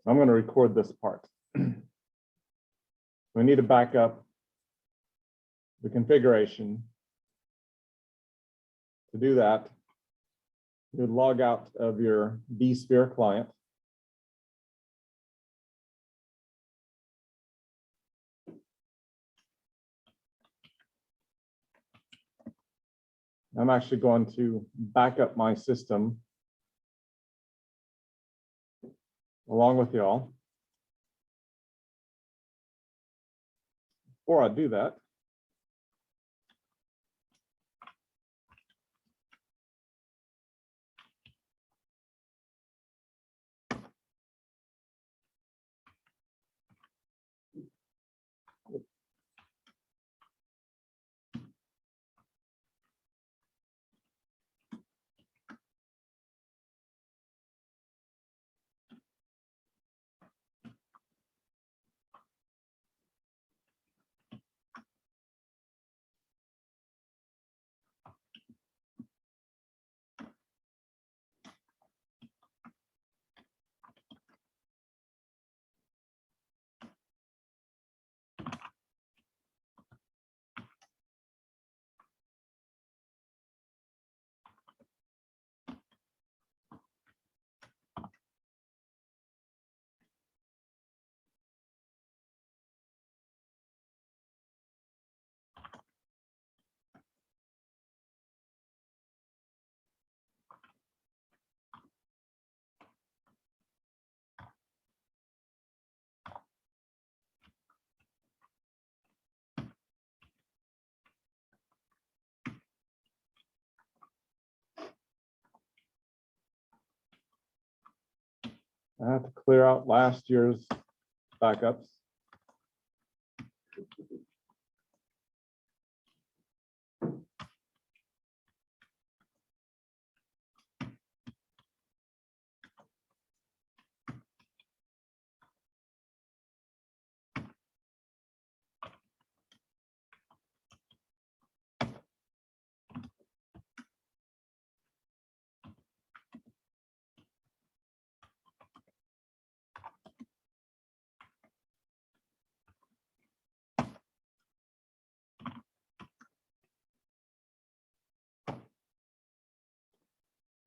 I'm going to record this part. We need to back up the configuration. To do that, you would log out of your vSphere client. I'm actually going to back up my system along with y'all. Before I do that, I have to clear out last year's backups.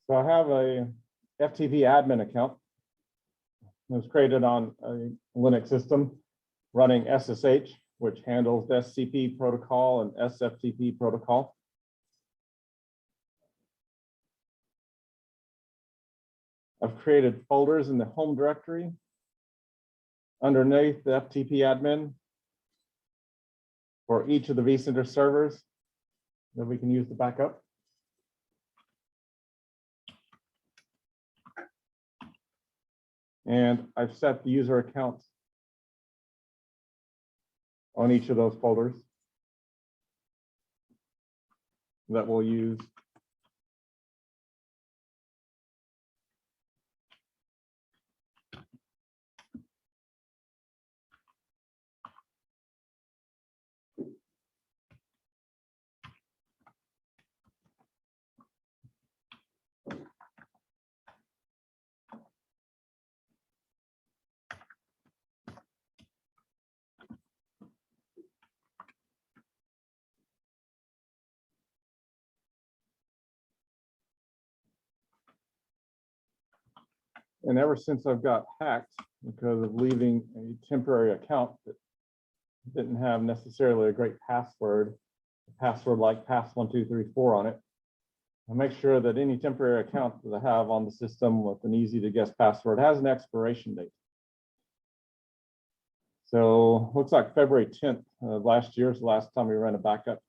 So I have a FTP admin account. It was created on a Linux system running SSH, which handles the SCP protocol and SFTP protocol. I've created folders in the home directory underneath the FTP admin for each of the vCenter servers that we can use to back up. And I've set the user accounts on each of those folders that we'll use. And ever since I've got hacked because of leaving a temporary account that didn't have necessarily a great password like pass1234 on it, I make sure that any temporary account that I have on the system with an easy to guess password has an expiration date. So looks like February 10th of last year is the last time we ran a backup,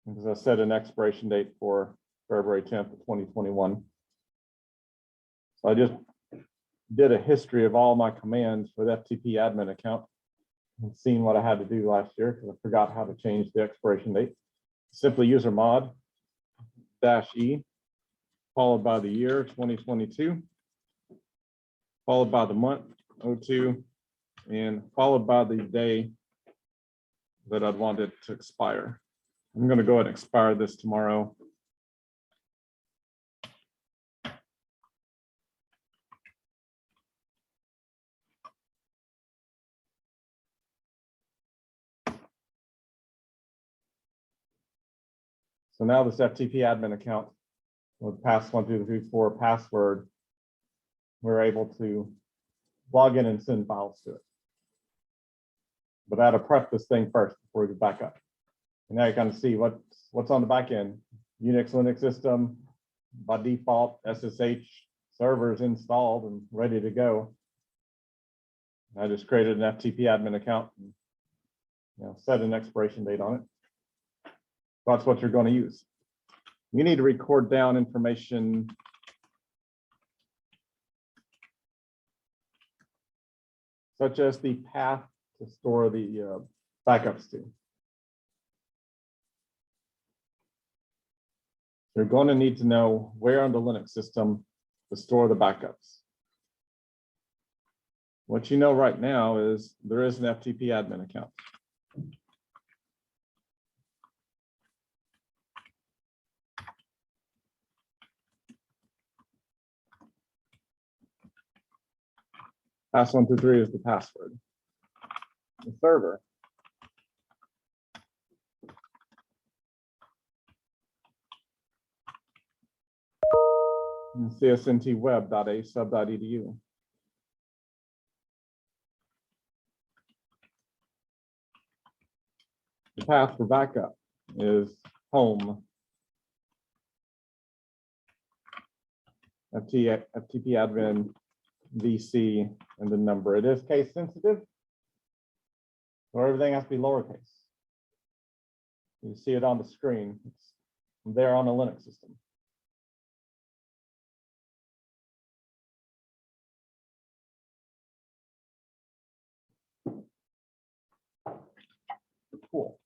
because I set an expiration date for February 10th of 2021. So I just did a history of all my commands for the FTP admin account and seen what I had to do last year because I forgot how to change the expiration date. Simply user mod -E followed by the year 2022, followed by the month 02, and followed by the day that I'd want it to expire. I'm going to go ahead and expire this tomorrow. So now this FTP admin account with pass1234 password, we're able to log in and send files to it. But I had to prep this thing first before we could back up. And now you kind of see what's on the back end. Unix, Linux system, by default, SSH servers installed and ready to go. I just created an FTP admin account and set an expiration date on it. That's what you're going to use. You need to record down information such as the path to store the backups to. You're going to need to know where on the Linux system to store the backups. What you know right now is there is an FTP admin account. Pass123 is the password. The server csntweb.asub.edu. The path for backup is home FTP admin VC and the number. It is case sensitive, so everything has to be lowercase. You see it on the screen. It's there on a Linux system. Cool.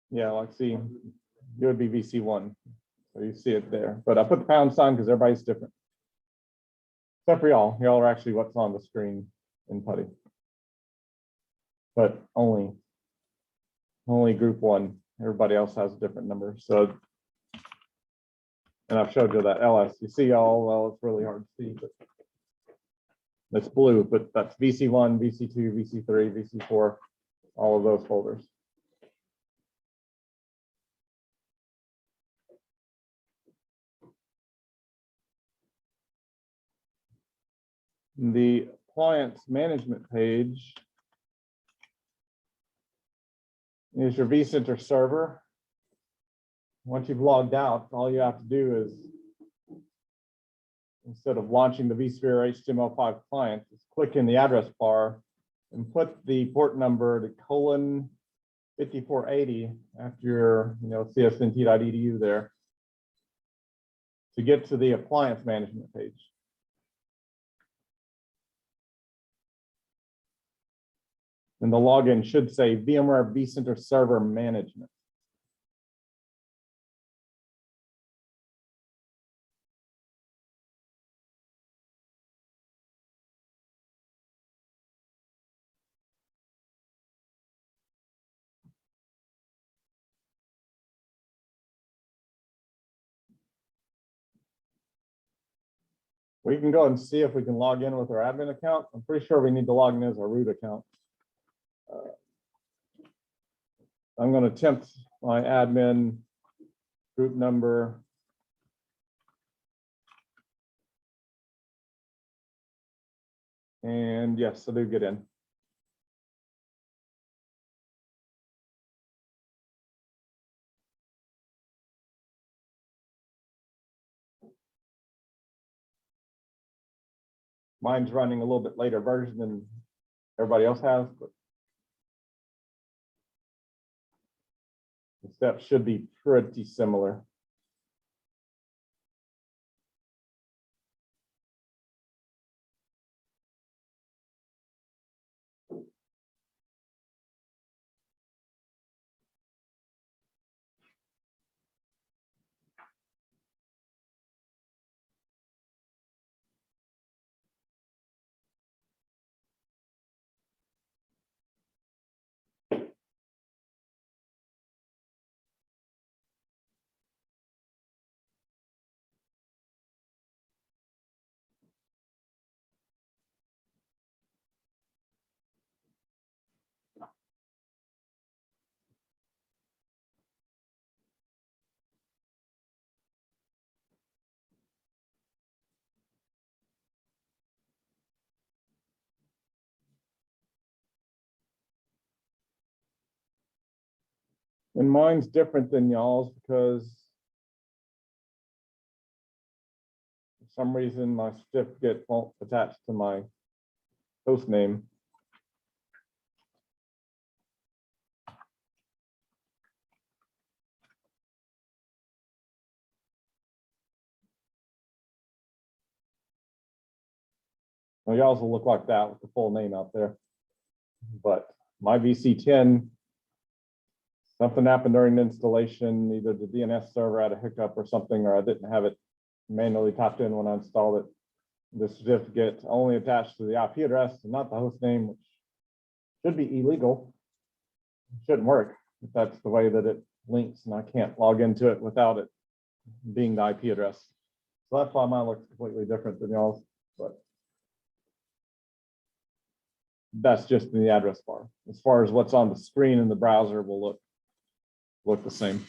Yeah, like see, it would be VC1. So you see it there. But I put the pound sign because everybody's different. Except for y'all. Y'all are actually what's on the screen in PuTTY. But only group one. Everybody else has a different number. So, and I've showed you that LS. You see y'all, well, it's really hard to see, but it's blue, but that's VC1, VC2, VC3, VC4, all of those folders. The appliance management page is your vCenter server. Once you've logged out, all you have to do is, instead of launching the vSphere HTML5 client, just click in the address bar and put the port number to :5480 after your csnt.edu there to get to the appliance management page. And the login should say VMware vCenter Server Management. We can go and see if we can log in with our admin account. I'm pretty sure we need to log in as our root account. I'm going to attempt my admin group number. And yes, I do get in. Mine's running a little bit later version than everybody else has, but the steps should be pretty similar. And mine's different than y'all's because for some reason my certificate won't attach to my host name. Well, y'all's will look like that with the full name out there. But my VC10, something happened during the installation, either the DNS server had a hiccup or something, or I didn't have it manually typed in when I installed it. The certificate only attached to the IP address and not the host name, which should be illegal. Shouldn't work if that's the way that it links, and I can't log into it without it being the IP address. So that's why mine looks completely different than y'all's, but that's just in the address bar. As far as what's on the screen in the browser will look the same. Does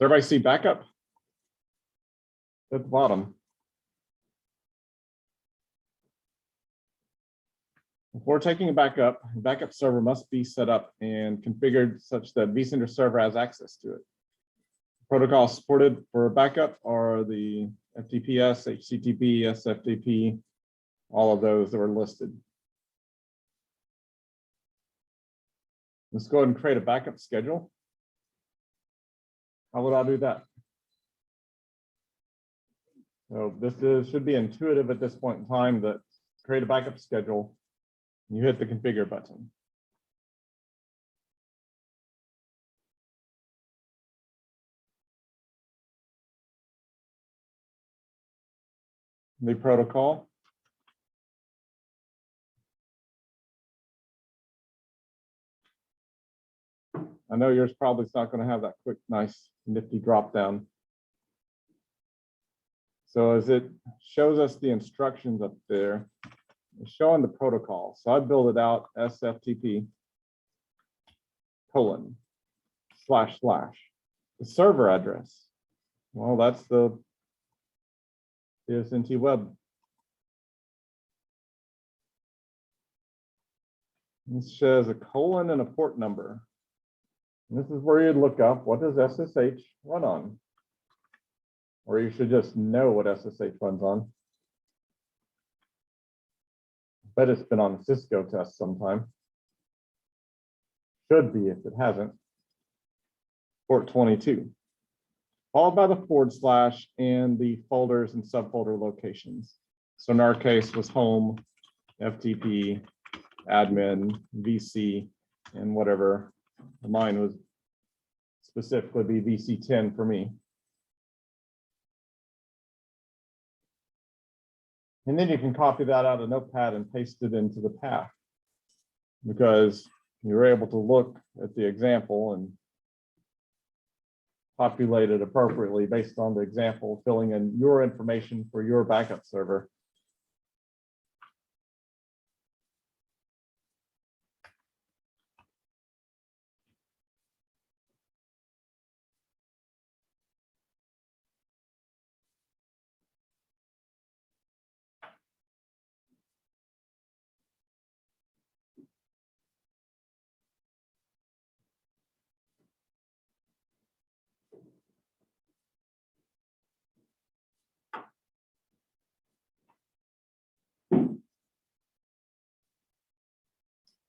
everybody see backup? At the bottom. Before taking a backup server must be set up and configured such that vCenter server has access to it. Protocols supported for backup are the FTPS, HTTP, SFTP, all of those that were listed. Let's go ahead and create a backup schedule. How would I do that? So this should be intuitive at this point in time, that create a backup schedule. You hit the configure button. The protocol. I know yours probably is not going to have that quick, nice, nifty drop down. So as it shows us the instructions up there, it's showing the protocol. So I build it out SFTP : // the server address. Well, that's the CSNT web. This says a colon and a port number. And this is where you'd look up, what does SSH run on? Or you should just know what SSH runs on. Bet it's been on a Cisco test sometime. Should be if it hasn't. Port 22. Followed by the / and the folders and subfolder locations. So in our case was home, FTP, admin, VC, and whatever. Mine was specifically be VC10 for me. And then you can copy that out of Notepad and paste it into the path, because you're able to look at the example and populate it appropriately based on the example, filling in your information for your backup server.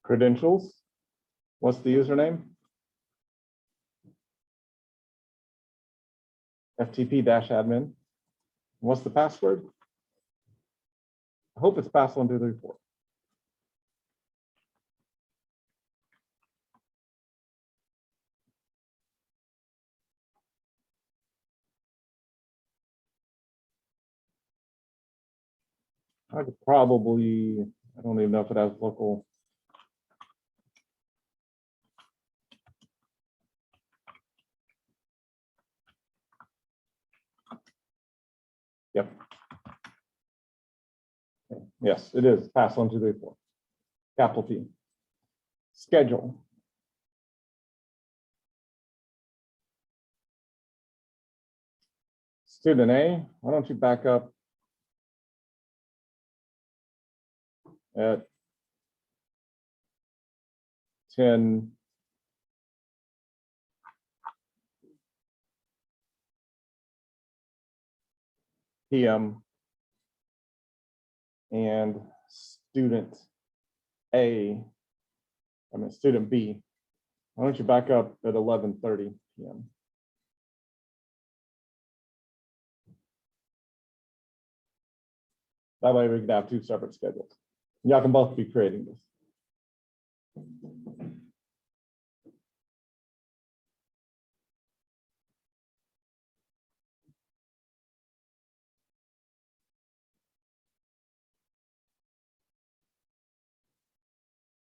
Credentials. What's the username? FTP-admin. What's the password? I hope it's pass1234. I could probably, I don't even know if it has local. Yep. Yes, it is pass1234. Capital P. Schedule. Student A, why don't you back up at 6:10 p.m. and student student B, why don't you back up at 11:30 p.m. That way we can have two separate schedules. Y'all can both be creating this.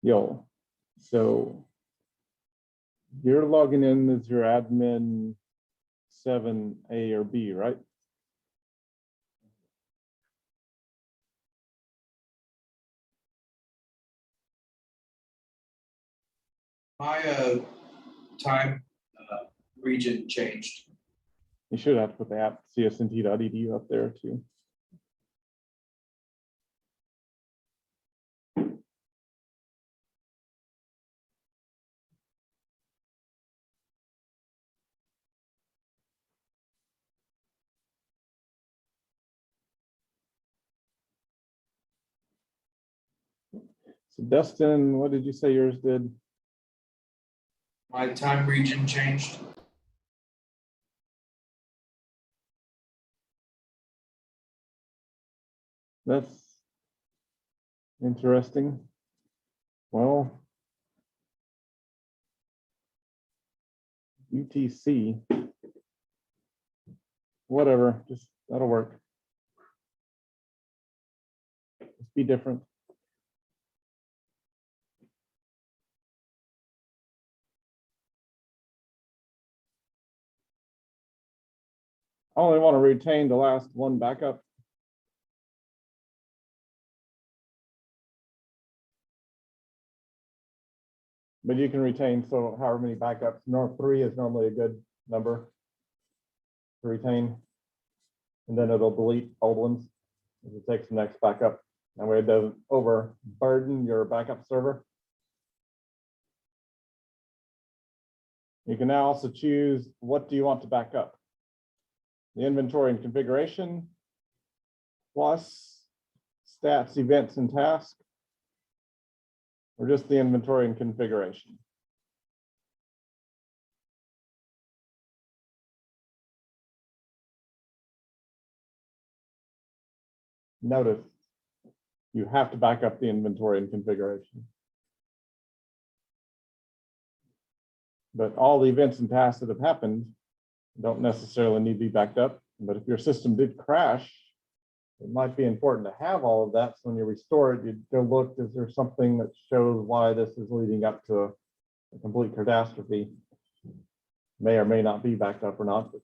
Yo, so you're logging in as your admin 7A or B, right? My time region changed. You should have to put the app csnt.edu up there too. So Dustin, what did you say yours did? My time region changed. That's interesting. Well, UTC, whatever, just that'll work. Just be different. I only want to retain the last one backup. But you can retain, so however many backups, 3 is normally a good number to retain. And then it'll delete old ones as it takes the next backup. That way it doesn't overburden your backup server. You can now also choose, what do you want to back up? The inventory and configuration, plus stats, events, and tasks, or just the inventory and configuration. Notice you have to back up the inventory and configuration. But all the events and tasks that have happened don't necessarily need to be backed up. But if your system did crash, it might be important to have all of that. So when you restore it, you go look, is there something that shows why this is leading up to a complete catastrophe? May or may not be backed up or not. But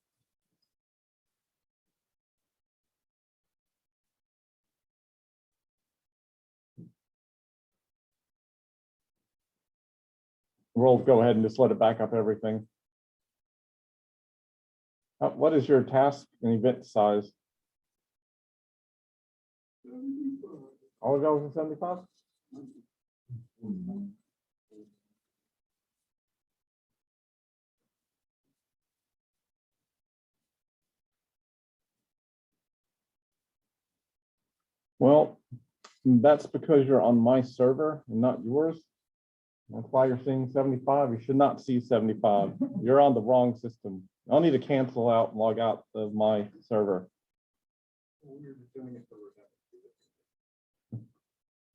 we'll go ahead and just let it back up everything. What is your task and event size? All goes in 75? Well, that's because you're on my server and not yours. That's why you're seeing 75. You should not see 75. You're on the wrong system. I'll need to cancel out and log out of my server.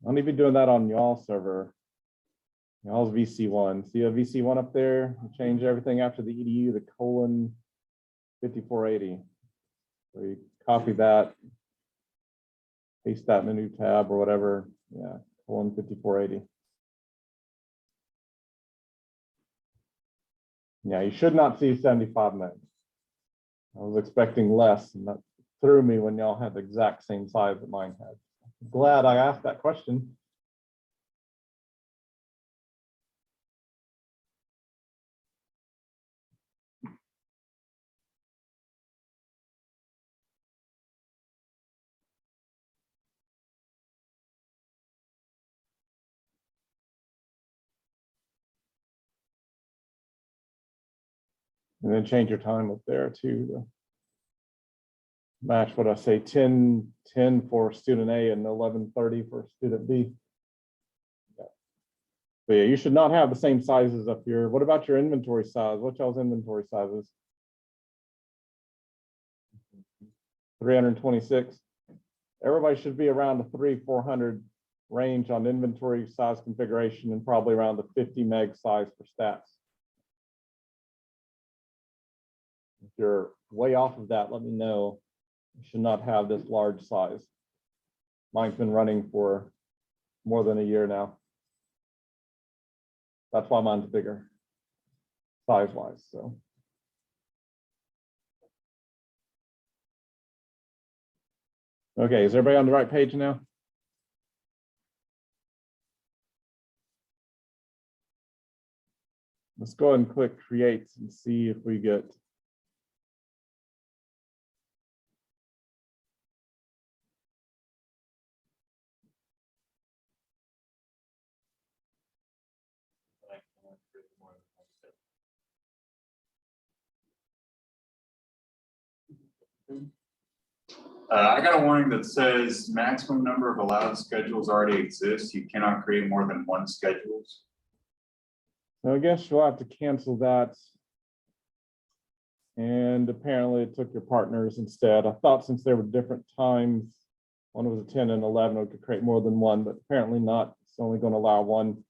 I'll need to be doing that on y'all's server. Y'all's VC1. See a VC1 up there? Change everything after the edu, the colon 5480. So you copy that, paste that in a new tab or whatever. Yeah, colon 5480. Yeah, you should not see 75 megs. I was expecting less, and that threw me when y'all had the exact same size that mine had. Glad I asked that question. And then change your time up there to match what I say, 10 for student A and 11:30 for student B. Yeah. But yeah, you should not have the same sizes up here. What about your inventory size? What y'all's inventory sizes? 326. Everybody should be around the 300-400 range on inventory size configuration and probably around the 50 meg size for stats. If you're way off of that, let me know. You should not have this large size. Mine's been running for more than a year now. That's why mine's bigger, size-wise, so. Okay, is everybody on the right page now? Let's go ahead and click create and see if we get. I got a warning that says maximum number of allowed schedules already exists. You cannot create more than one schedules. So I guess you'll have to cancel that. And apparently it took your partners instead. I thought since there were different times, one was a 10 and 11, it could create more than one, but apparently not. It's only going to allow one.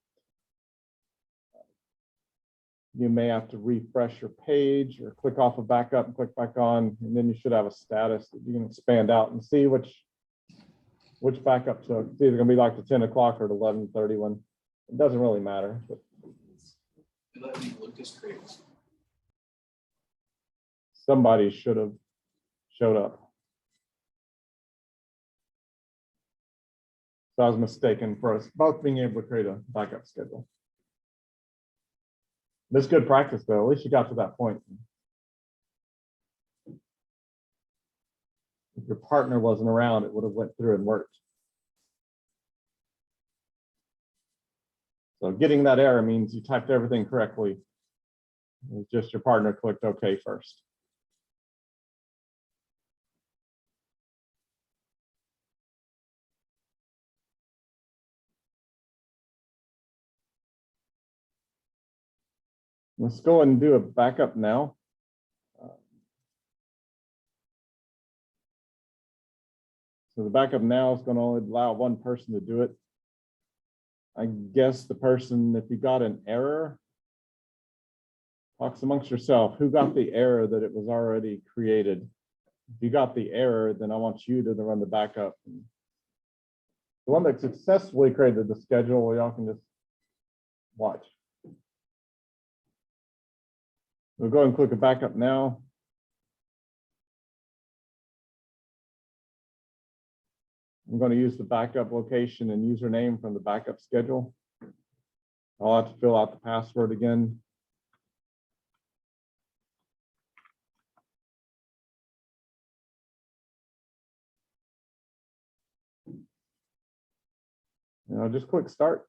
You may have to refresh your page or click off a backup and click back on, and then you should have a status that you can expand out and see which backup took. It's either going to be like the 10 o'clock or the 11:30 one. It doesn't really matter. But You let me look this crazy. somebody should have showed up. So I was mistaken for us both being able to create a backup schedule. That's good practice, though. At least you got to that point. If your partner wasn't around, it would have went through and worked. So getting that error means you typed everything correctly. It's just your partner clicked OK first. Let's go and do a backup now. So the backup now is going to only allow one person to do it. I guess the person, if you got an error, talks amongst yourself, who got the error that it was already created? If you got the error, then I want you to run the backup. The one that successfully created the schedule, y'all can just watch. We'll go and click a backup now. I'm going to use the backup location and username from the backup schedule. I'll have to fill out the password again. And I'll just click start.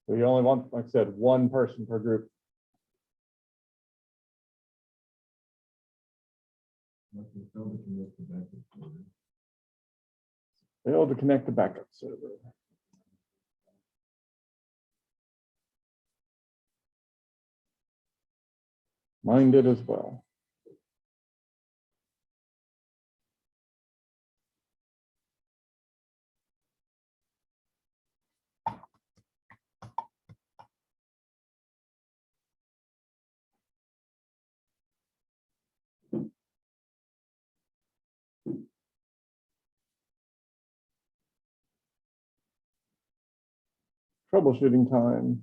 So you only want, like I said, one person per group. Failed to connect the backup server. Mine did as well. Troubleshooting time.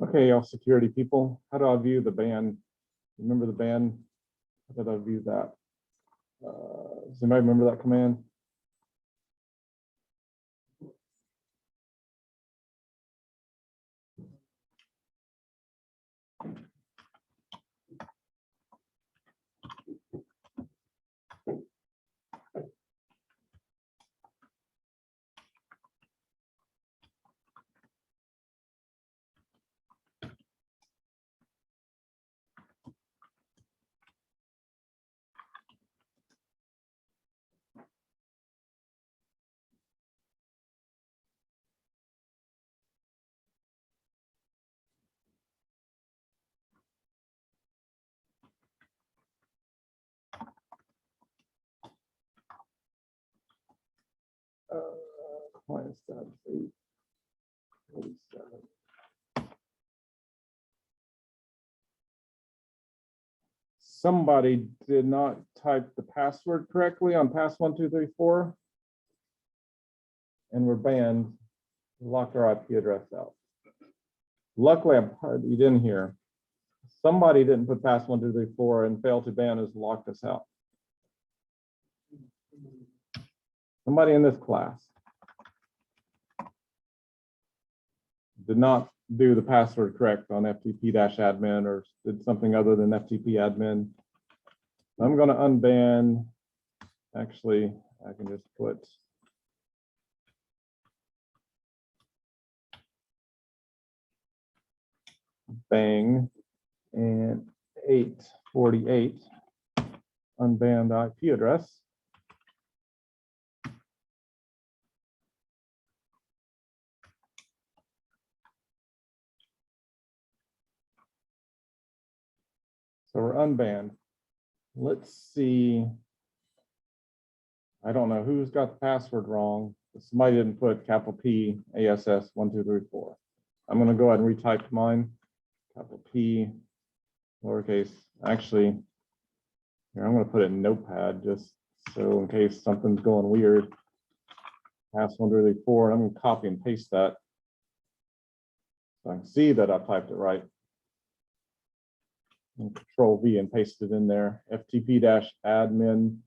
Okay, y'all security people, how do I view the ban? Remember the ban? How did I view that? Does anybody remember that command? Client status 847. Somebody did not type the password correctly on pass1234. And we're banned, locked our IP address out. Luckily, you didn't hear. Somebody didn't put pass1234 and failed to ban us, locked us out. Somebody in this class did not do the password correct on FTP-admin or did something other than FTP admin. I'm going to unban. Actually, I can just put bang and 848 unbanned IP address. So we're unbanned. Let's see. I don't know who's got the password wrong. Somebody didn't put capital P ASS 1234. I'm going to go ahead and retype mine. Capital P, lowercase. Actually, here I'm going to put it in Notepad just so in case something's going weird. Pass1234. I'm going to copy and paste that so I can see that I typed it right. And Control V and paste it in there. FTP-admin.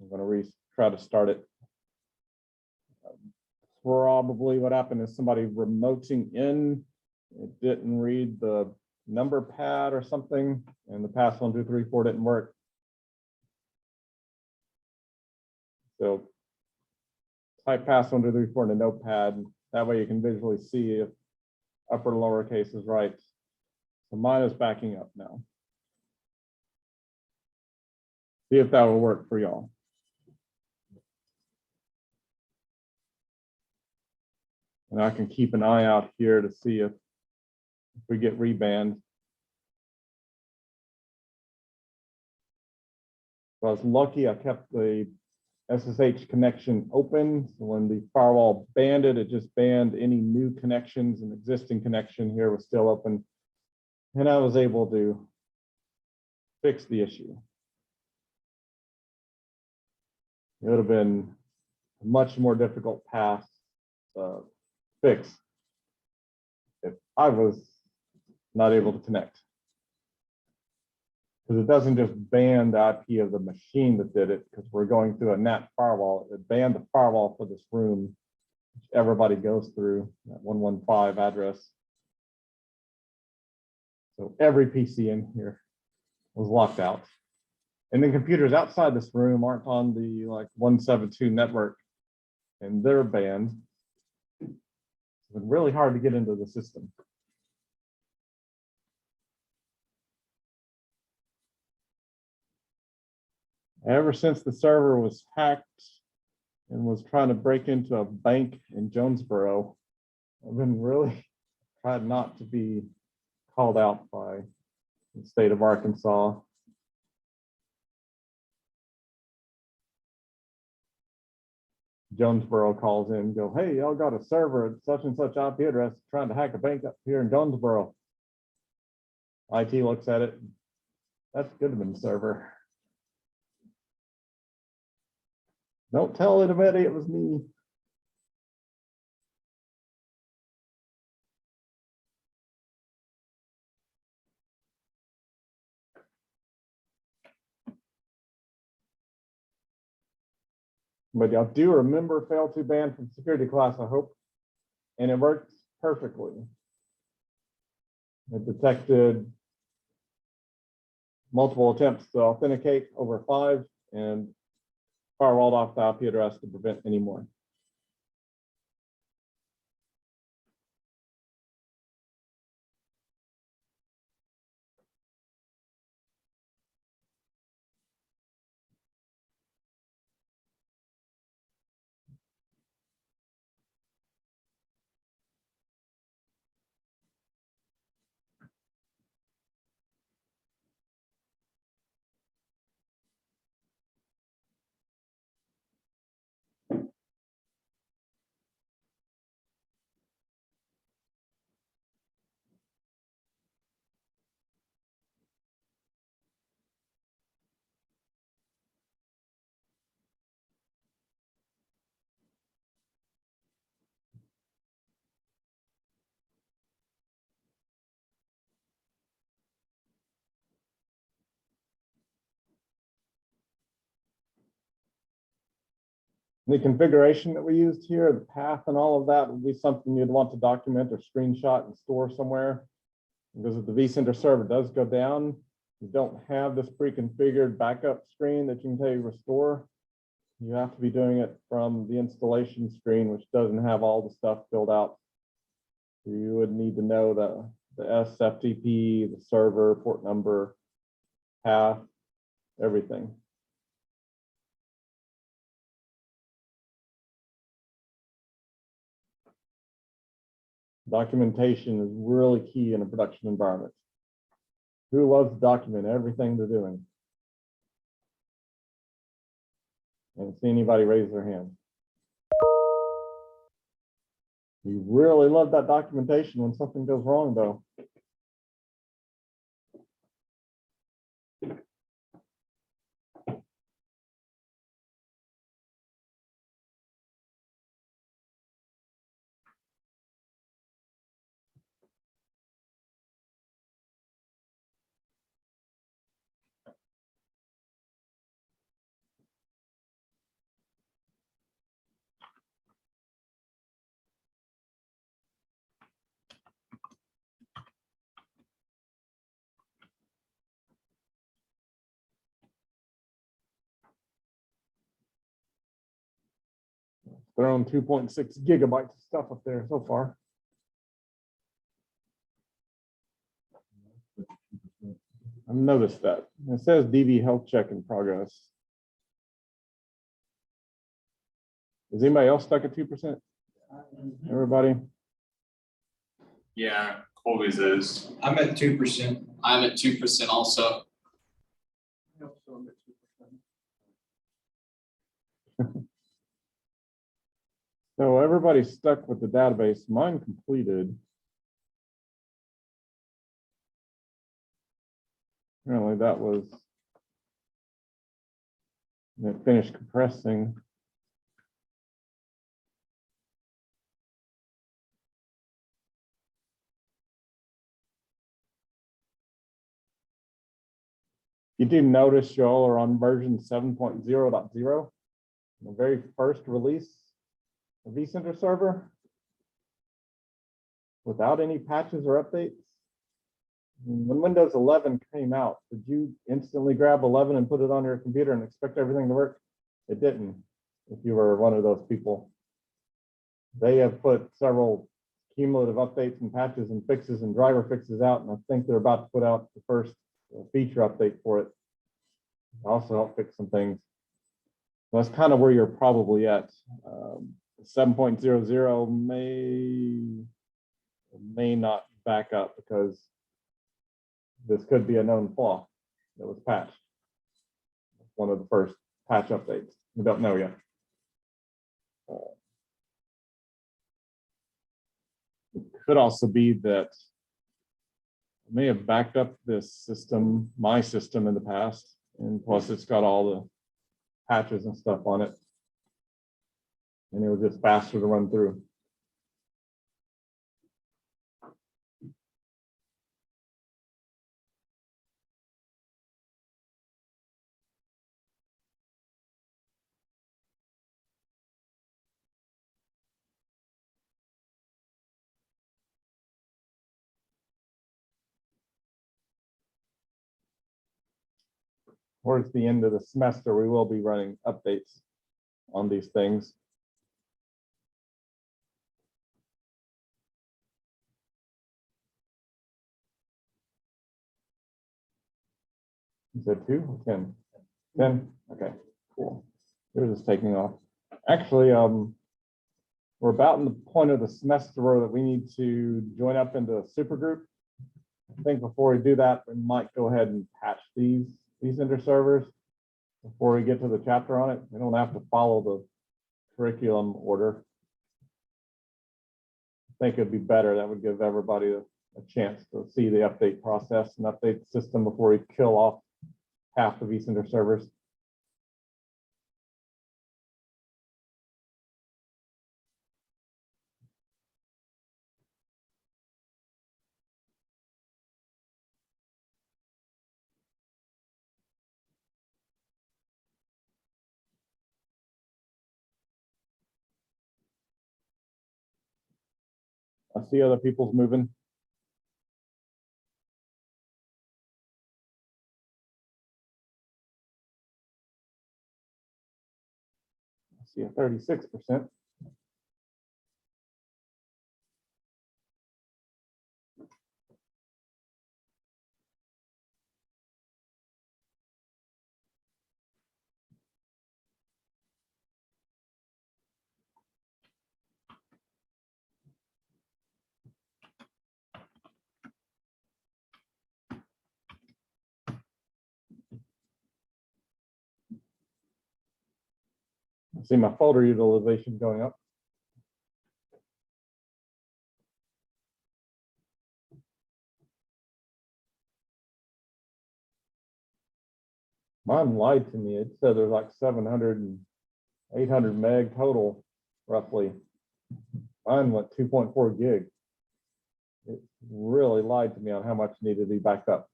I'm going to try to start it. Probably what happened is somebody remoting in. It didn't read the number pad or something, and the pass1234 didn't work. So type pass1234 in the Notepad. That way you can visually see if upper and lowercase is right. So mine is backing up now. See if that will work for y'all. And I can keep an eye out here to see if we get rebanned. So I was lucky I kept the SSH connection open. So when the firewall banned it, it just banned any new connections, and existing connection here was still open. And I was able to fix the issue. It would have been a much more difficult path fix if I was not able to connect. Because it doesn't just ban the IP of the machine that did it, because we're going through a NAT firewall. It banned the firewall for this room, which everybody goes through, that 115 address. So every PC in here was locked out. And then computers outside this room aren't on the 172 network, and they're banned. It's been really hard to get into the system. Ever since the server was hacked and was trying to break into a bank in Jonesboro, I've been really trying not to be called out by the state of Arkansas. Jonesboro calls in and go, hey, y'all got a server at such and such IP address trying to hack a bank up here in Jonesboro. IT looks at it. That's a Goodman server. Don't tell anybody it was me. But I do remember fail to ban from security class, I hope. And it worked perfectly. It detected multiple attempts to authenticate over 5 and firewalled off the IP address to prevent any more. The configuration that we used here, the path and all of that would be something you'd want to document or screenshot and store somewhere. Because if the vCenter server does go down, you don't have this pre-configured backup screen that you can tell you restore. You have to be doing it from the installation screen, which doesn't have all the stuff filled out. You would need to know the SFTP, the server, port number, path, everything. Documentation is really key in a production environment. Who loves to document everything they're doing? And see anybody raise their hand? You really love that documentation when something goes wrong, though. Thrown 2.6 gigabytes of stuff up there so far. I've noticed that. It says DV health check in progress. Is anybody else stuck at 2%? Everybody? Yeah, always is. I'm at 2%. I'm at 2% also. So everybody's stuck with the database. Mine completed. Apparently that was, it finished compressing. You do notice y'all are on version 7.0.0, the very first release of vCenter server, without any patches or updates. When Windows 11 came out, did you instantly grab 11 and put it on your computer and expect everything to work? It didn't, if you were one of those people. They have put several cumulative updates and patches and fixes and driver fixes out, and I think they're about to put out the first feature update for it. Also help fix some things. That's kind of where you're probably at. 7.00 may not back up because this could be a known flaw that was patched. One of the first patch updates. We don't know yet. It could also be that I may have backed up this system, my system in the past, and plus it's got all the patches and stuff on it. And it was just faster to run through. towards the end of the semester, we will be running updates on these things. You said 2 or 10? 10, okay, cool. Yours is taking off. Actually, we're about in the point of the semester where that we need to join up into a super group. I think before we do that, we might go ahead and patch these servers before we get to the chapter on it. We don't have to follow the curriculum order. I think it'd be better. That would give everybody a chance to see the update process and update the system before we kill off half of vCenter servers. I see other people's moving. I see a 36%. I see my folder utilization going up. Mine lied to me. It said there's like 700 and 800 meg total, roughly. Mine went 2.4 gig. It really lied to me on how much needed to be backed up.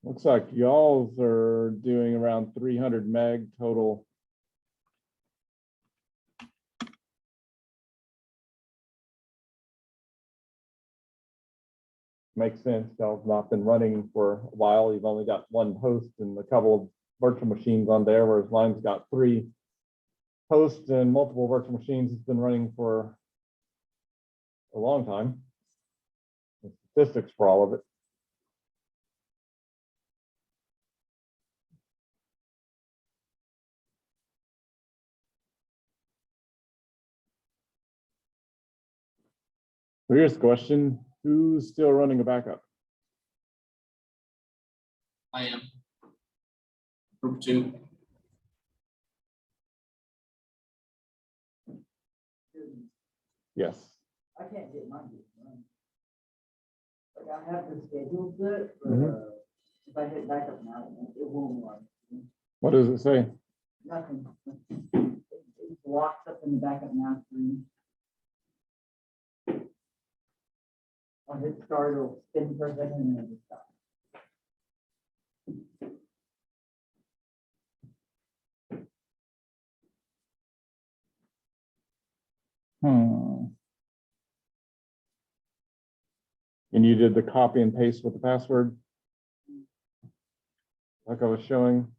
Looks like y'all's are doing around 300 meg total. Makes sense. Y'all've not been running for a while. You've only got one host and a couple of virtual machines on there, whereas mine's got 3 hosts and multiple virtual machines. It's been running for a long time. The statistics for all of it. So here's the question. Who's still running a backup? I am. Group 2. Yes. I can't get mine to run. Like I have the schedule set, but Mhm. if I hit back up now, it won't run. What does it say? Nothing. It locks up in the backup now screen. I'll hit start, it'll spin for a second and then it stops. And you did the copy and paste with the password? Like I was showing?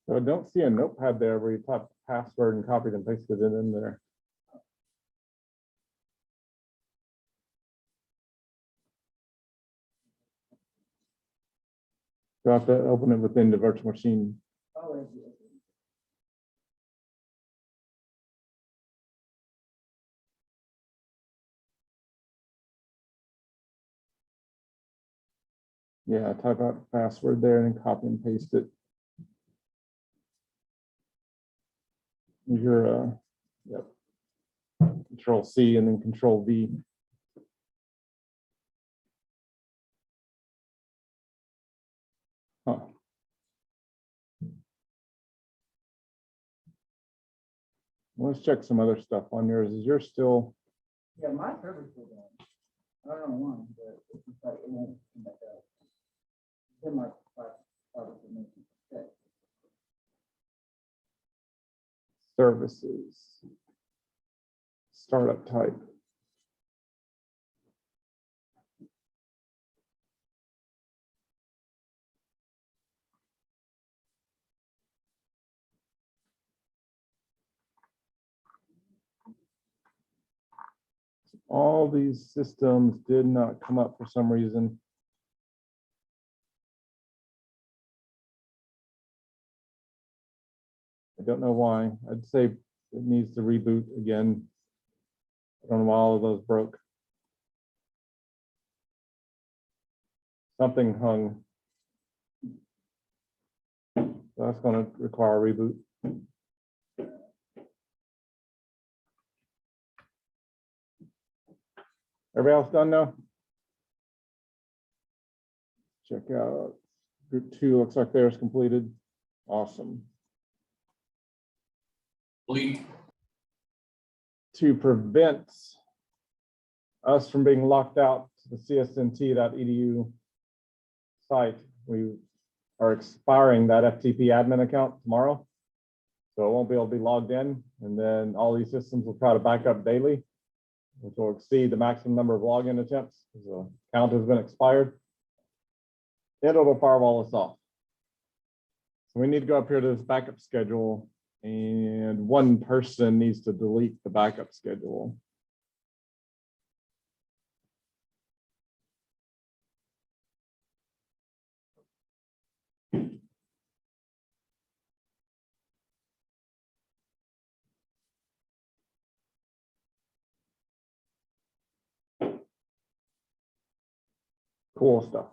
So I don't see a notepad there where you type the password and copied and pasted it in there. You have to open it within the virtual machine. Oh, I see. Yeah, type out the password there and then copy and paste it. Your, yep. Control C and then Control V. Huh. Let's check some other stuff on yours. Is yours still, Yeah, my server's still down. I don't know why, but it's just like, it won't come back up. It's been like five or 6 minutes. Okay. services? Startup type. All these systems did not come up for some reason. I don't know why. I'd say it needs to reboot again. I don't know why all of those broke. Something hung. So that's going to require a reboot. Everybody else done now? Check out group 2. Looks like theirs completed. Awesome. Lee, To prevent us from being locked out to the csnt.edu site, we are expiring that FTP admin account tomorrow. So it won't be able to be logged in. And then all these systems will try to back up daily, which will exceed the maximum number of login attempts. because the account has been expired. It'll firewall us off. So we need to go up here to this backup schedule, and one person needs to delete the backup schedule. Cool stuff.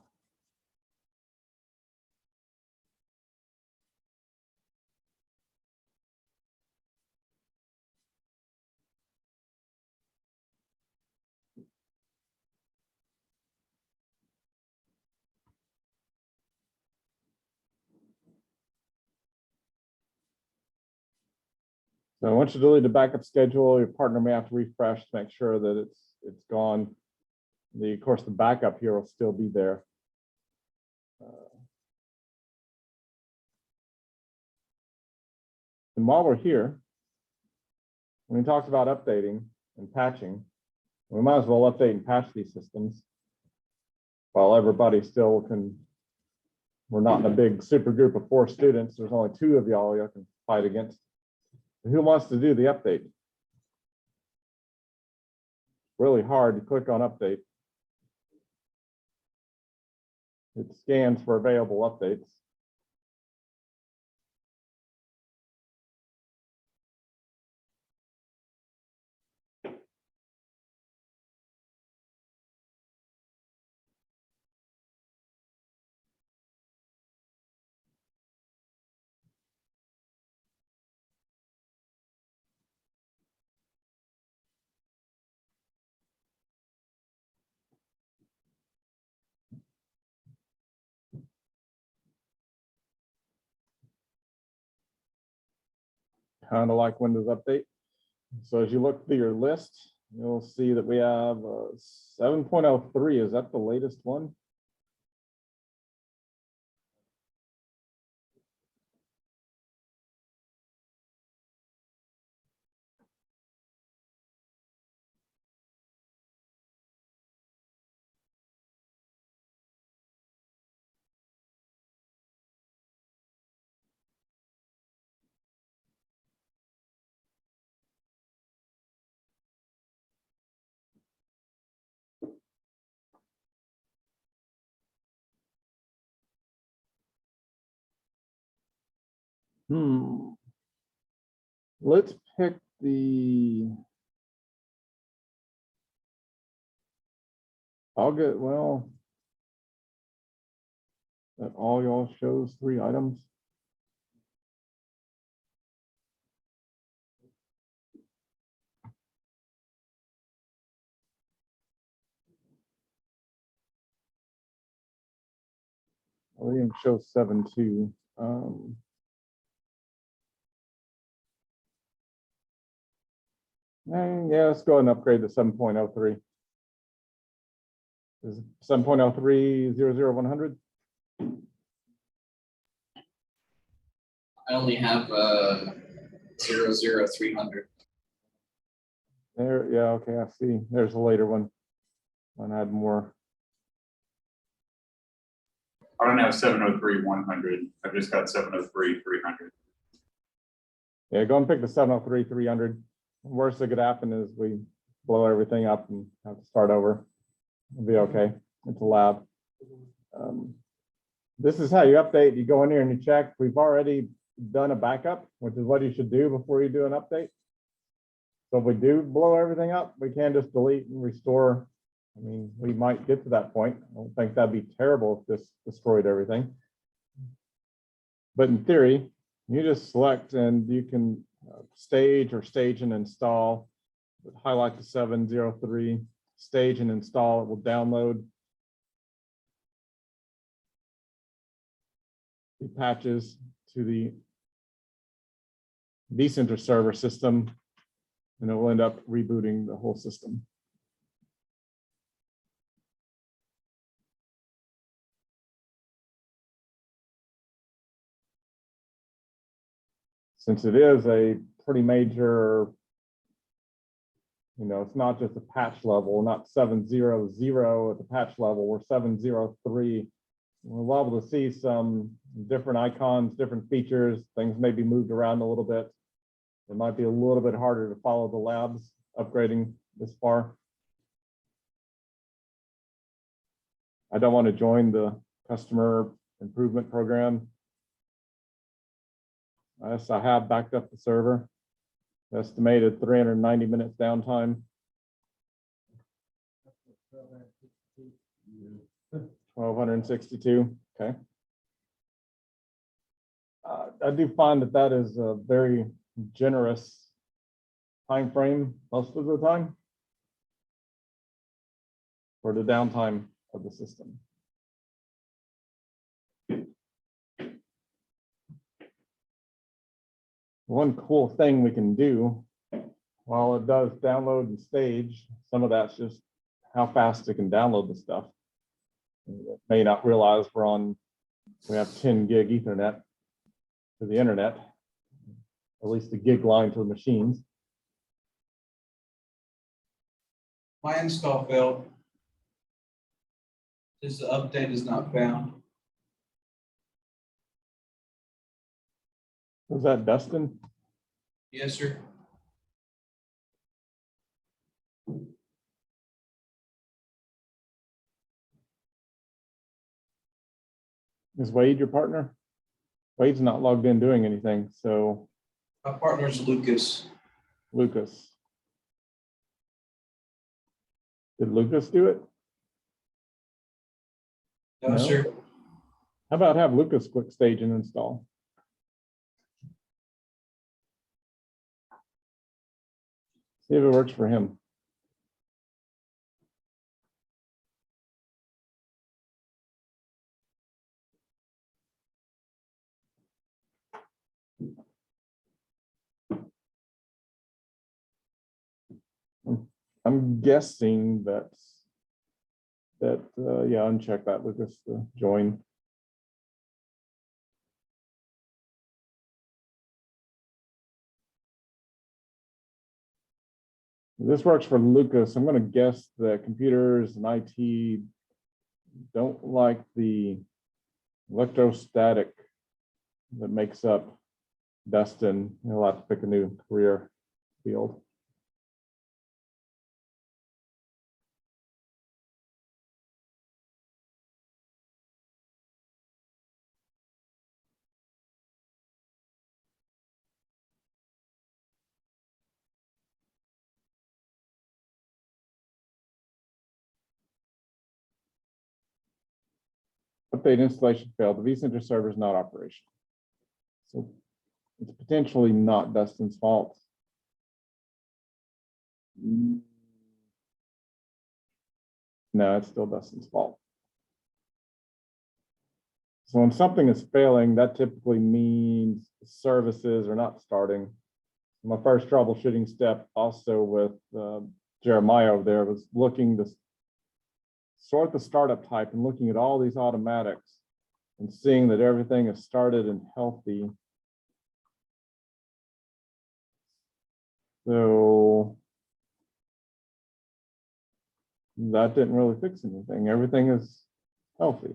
So once you delete the backup schedule, your partner may have to refresh to make sure that it's gone. Of course, the backup here will still be there. And while we're here, when we talked about updating and patching, we might as well update and patch these systems while everybody still can. We're not in a big super group of 4 students. There's only 2 of y'all you can fight against. Who wants to do the update? Really hard to click on update. It scans for available updates. Kind of like Windows Update. So as you look through your list, you'll see that we have 7.03. Is that the latest one? Let's pick the. I'll get, well, That all y'all shows 3 items. Well, it even shows 7 too. Yeah, let's go and upgrade to 7.03. Is 7.03 00100? I only have 00300. There, yeah, okay, I see. There's a later one. One had more. I don't have 703-100. I've just got 703-300. Yeah, go and pick the 703 300. Worst that could happen is we blow everything up and have to start over. It'll be okay. It's a lab. This is how you update. You go in here and you check. We've already done a backup, which is what you should do before you do an update. So if we do blow everything up, we can just delete and restore. I mean, we might get to that point. I don't think that'd be terrible if this destroyed everything. But in theory, you just select and you can stage and install. Highlight the 703, stage and install. It will download the patches to the vCenter server system, and it will end up rebooting the whole system. Since it is a pretty major, it's not just a patch level, not 700 at the patch level, we're 703. We're able to see some different icons, different features, things may be moved around a little bit. It might be a little bit harder to follow the labs upgrading this far. I don't want to join the customer improvement program. Yes, I have backed up the server. Estimated 390 minutes downtime. 1262. Okay. I do find that that is a very generous time frame most of the time for the downtime of the system. One cool thing we can do while it does download and stage, some of that's just how fast it can download the stuff. You may not realize we have 10 gig Ethernet to the internet, at least the gig line to the machines. My install failed. This update is not found. Was that Dustin? Yes, sir. Is Wade your partner? Wade's not logged in doing anything, so My partner's Lucas. Lucas. Did Lucas do it? No, No. sir. How about have Lucas quick stage and install? See if it works for him. I'm guessing yeah, uncheck that, Lucas, to join. This works for Lucas. I'm going to guess that computers and IT don't like the electrostatic that makes up Dustin. He'll have to pick a new career field. Update installation failed. The vCenter server is not operational. So it's potentially not Dustin's fault. No, it's still Dustin's fault. So when something is failing, that typically means services are not starting. My first troubleshooting step also with Jeremiah over there was looking to sort the startup type and looking at all these automatics and seeing that everything is started and healthy. So that didn't really fix anything. Everything is healthy.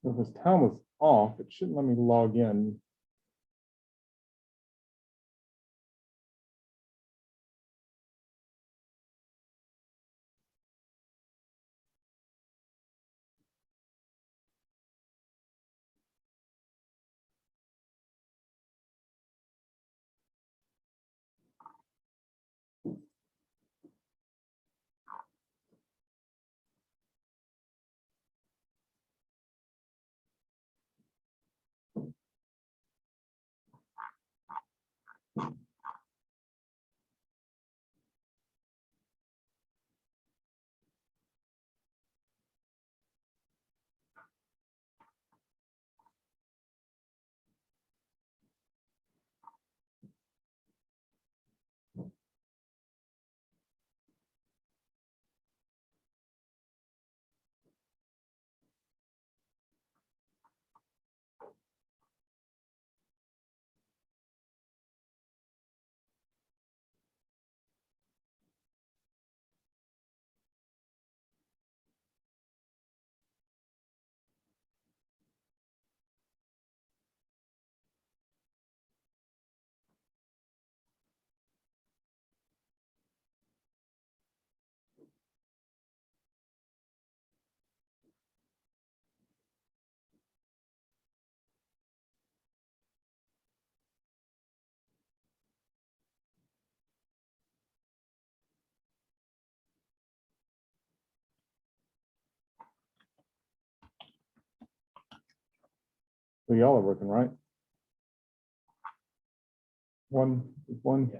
If this town was off, it shouldn't let me log in. So y'all are working, right? One. Yeah.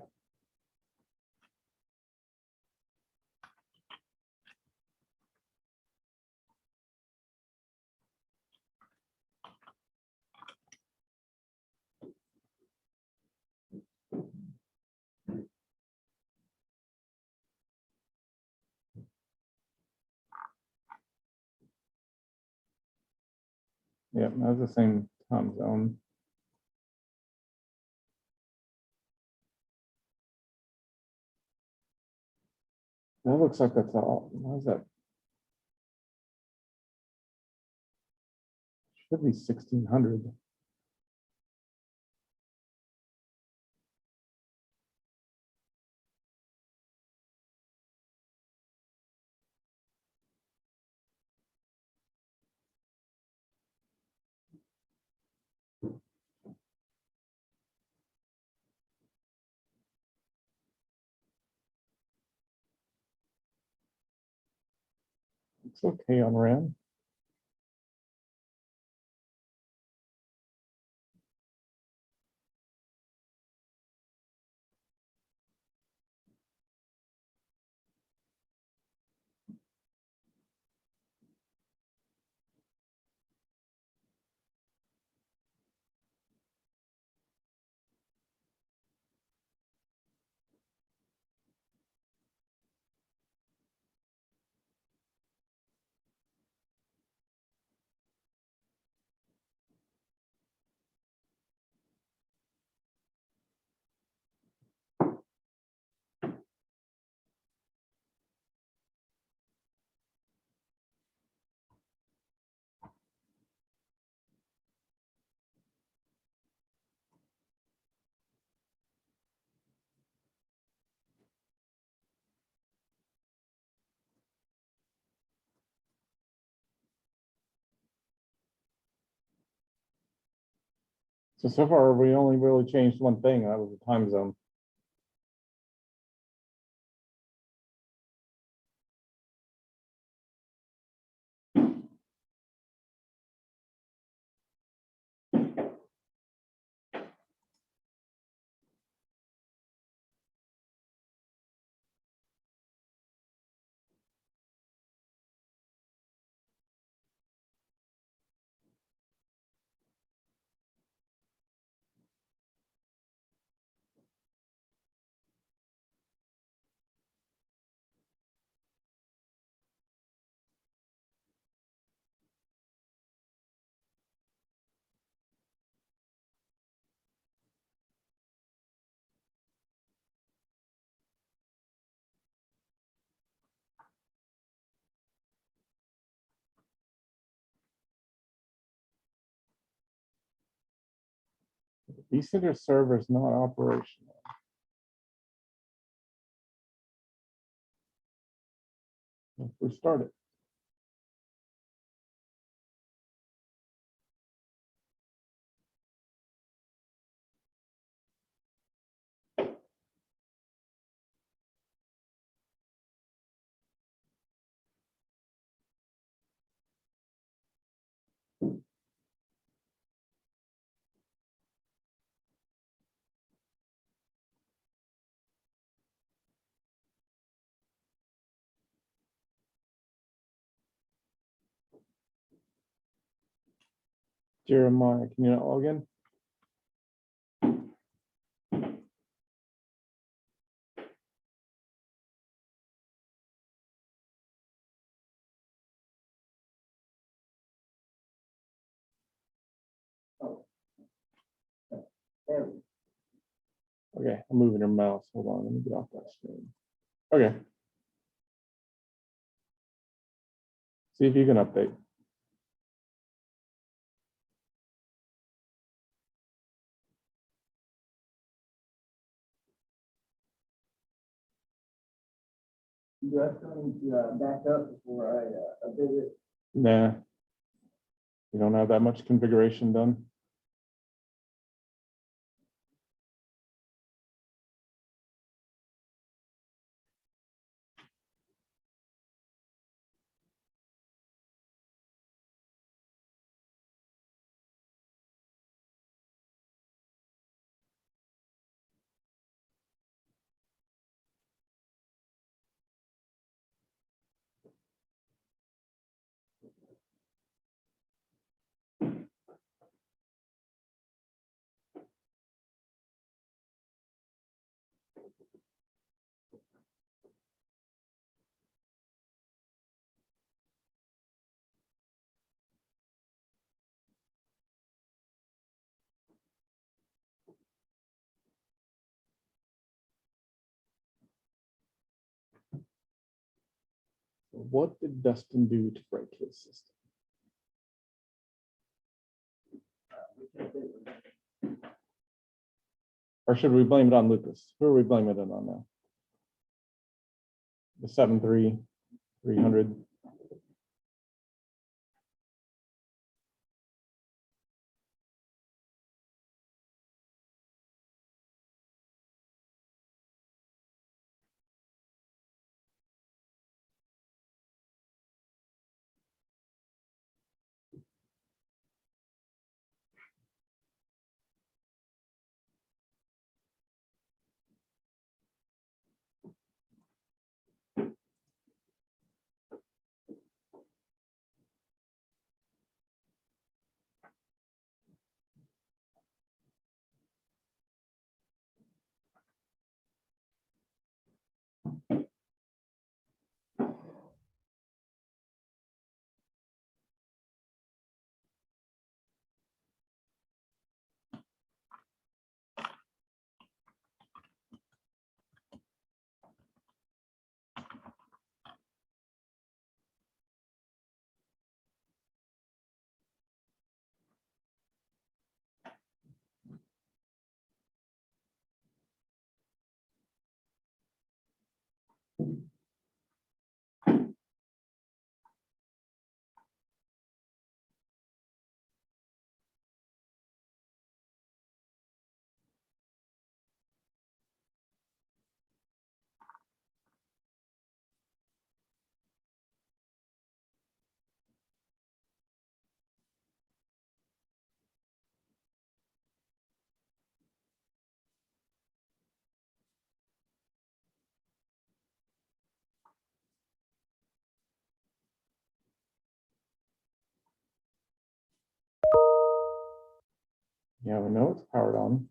Yeah, that's the same time zone. That looks like that's all. Why is that? Should be 1600. It's okay on RAM. So far, we only really changed one thing. That was the time zone. vCenter server is not operational. Let's restart it. Jeremiah, can you not log in? There we go. Okay, I'm moving your mouse. Hold on, let me get off that screen. Okay. See if you can update. Do I still need to back up before I visit? Nah. You don't have that much configuration done. What did Dustin do to break his system? Or should we blame it on Lucas? Who are we blaming it on now? The 7-300. Yeah, we know it's powered on.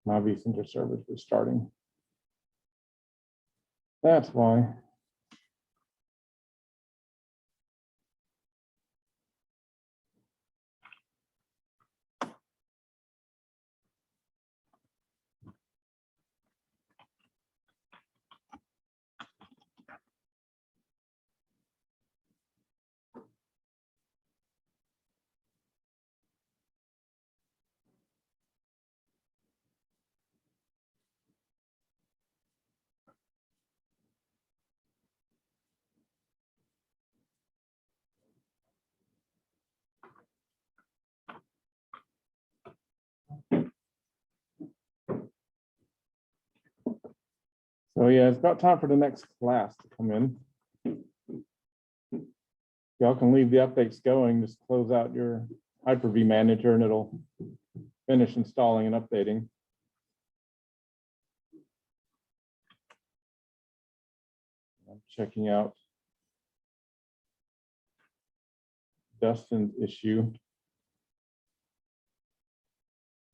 My vCenter server's restarting. That's why. So yeah, it's about time for the next class to come in. y'all can leave the updates going, just close out your Hyper-V manager and it'll finish installing and updating. I'm checking out Dustin's issue.